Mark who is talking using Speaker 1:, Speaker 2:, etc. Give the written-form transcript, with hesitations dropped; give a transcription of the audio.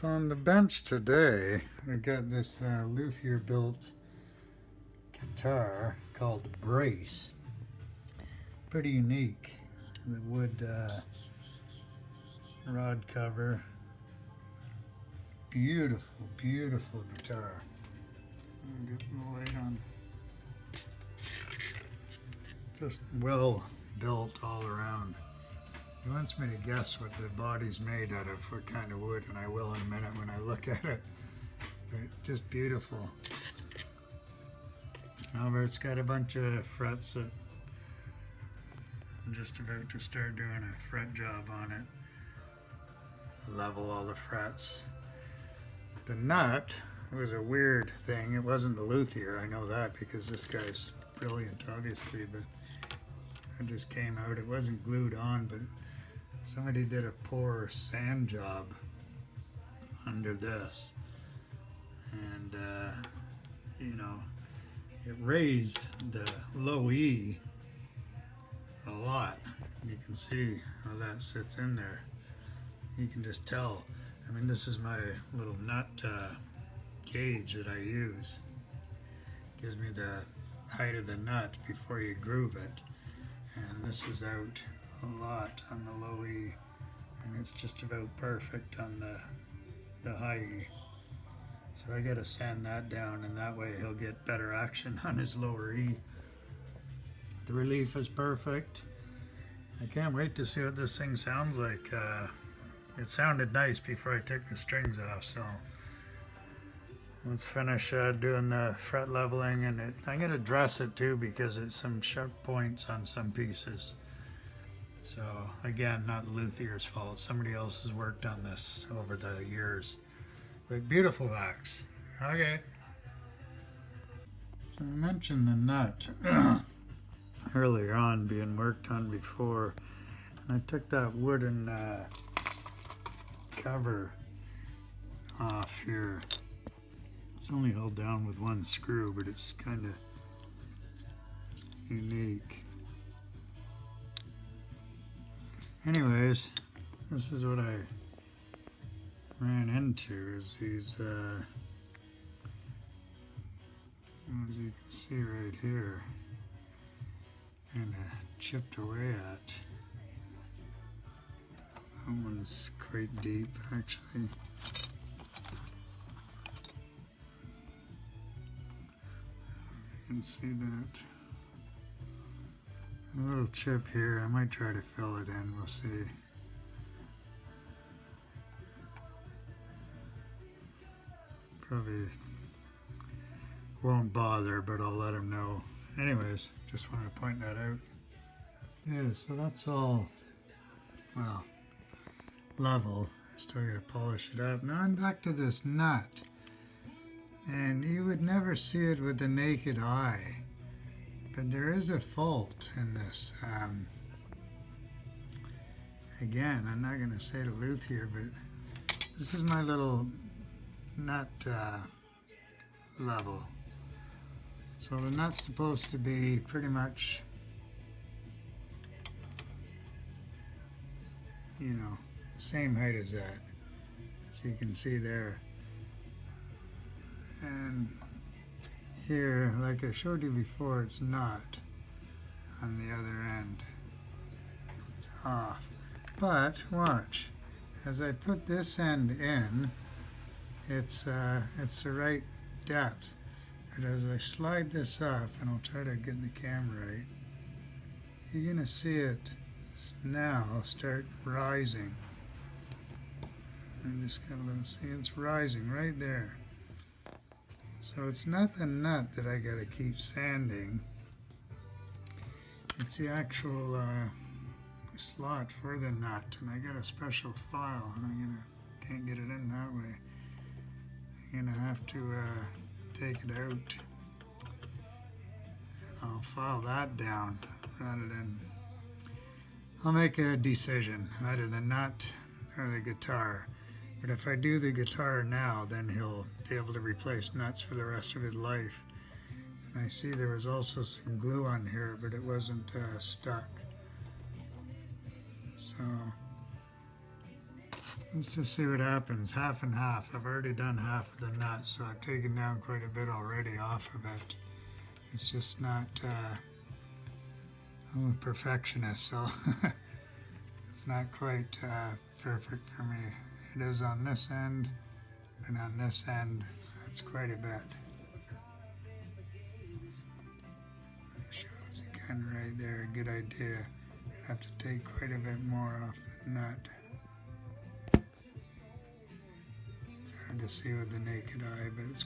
Speaker 1: So on the bench today, we got this luthier built guitar called Brace. Pretty unique. The wood rod cover. Beautiful, beautiful guitar. Get the light on. Just well built all around. He wants me to guess what the body's made out of, what kind of wood, and I will in a minute when I look at it. But just beautiful. However, it's got a bunch of frets that I'm just about to start doing a fret job on it. Level all the frets. The nut was a weird thing. It wasn't a luthier, I know that, because this guy's brilliant, obviously, but it just came out. It wasn't glued on, but somebody did a poor sand job under this, and it raised the low E a lot. You can see how that sits in there. You can just tell. I mean, this is my little nut gauge that I use. Gives me the height of the nut before you groove it, and this is out a lot on the low E, and it's just about perfect on the high E. So I gotta sand that down, and that way he'll get better action on his lower E. The relief is perfect. I can't wait to see what this thing sounds like. It sounded nice before I took the strings off, so let's finish doing the fret leveling, and I'm gonna dress it too because it's some sharp points on some pieces. So again, not luthier's fault. Somebody else has worked on this over the years. But beautiful axe. Okay. So I mentioned the nut earlier on being worked on before, and I took that wooden cover off here. It's only held down with one screw, but it's kind of unique. Anyways, this is what I ran into, is these, as you can see right here, kind of chipped away at. That one's quite deep, actually. You can see that. A little chip here. I might try to fill it in, we'll see. Probably won't bother, but I'll let him know. Anyways, just wanted to point that out. Yeah, so that's all, well, level. Still gotta polish it up. Now I'm back to this nut. And you would never see it with the naked eye. But there is a fault in this. Again, I'm not gonna say to luthier, but this is my little nut level. So the nut's supposed to be pretty much, the same height as that. So you can see there. And here, like I showed you before, it's not on the other end. It's off. But watch, as I put this end in, it's the right depth. But as I slide this up, and I'll try to get the camera right, you're gonna see it now start rising. I'm just gonna see it's rising right there. So it's not the nut that I gotta keep sanding. It's the actual slot for the nut, and I got a special file. Can't get it in that way. I'm gonna have to take it out. I'll file that down rather than. I'll make a decision, either the nut or the guitar. But if I do the guitar now, then he'll be able to replace nuts for the rest of his life. And I see there was also some glue on here, but it wasn't stuck. So Let's just see what happens. Half and half. I've already done half of the nut, so I've taken down quite a bit already off of it. It's just not, I'm a perfectionist, so it's not quite perfect for me. It is on this end, and on this end, that's quite a bit. Shows again right there, a good idea. I have to take quite a bit more off the nut. It's hard to see with the naked eye, but it's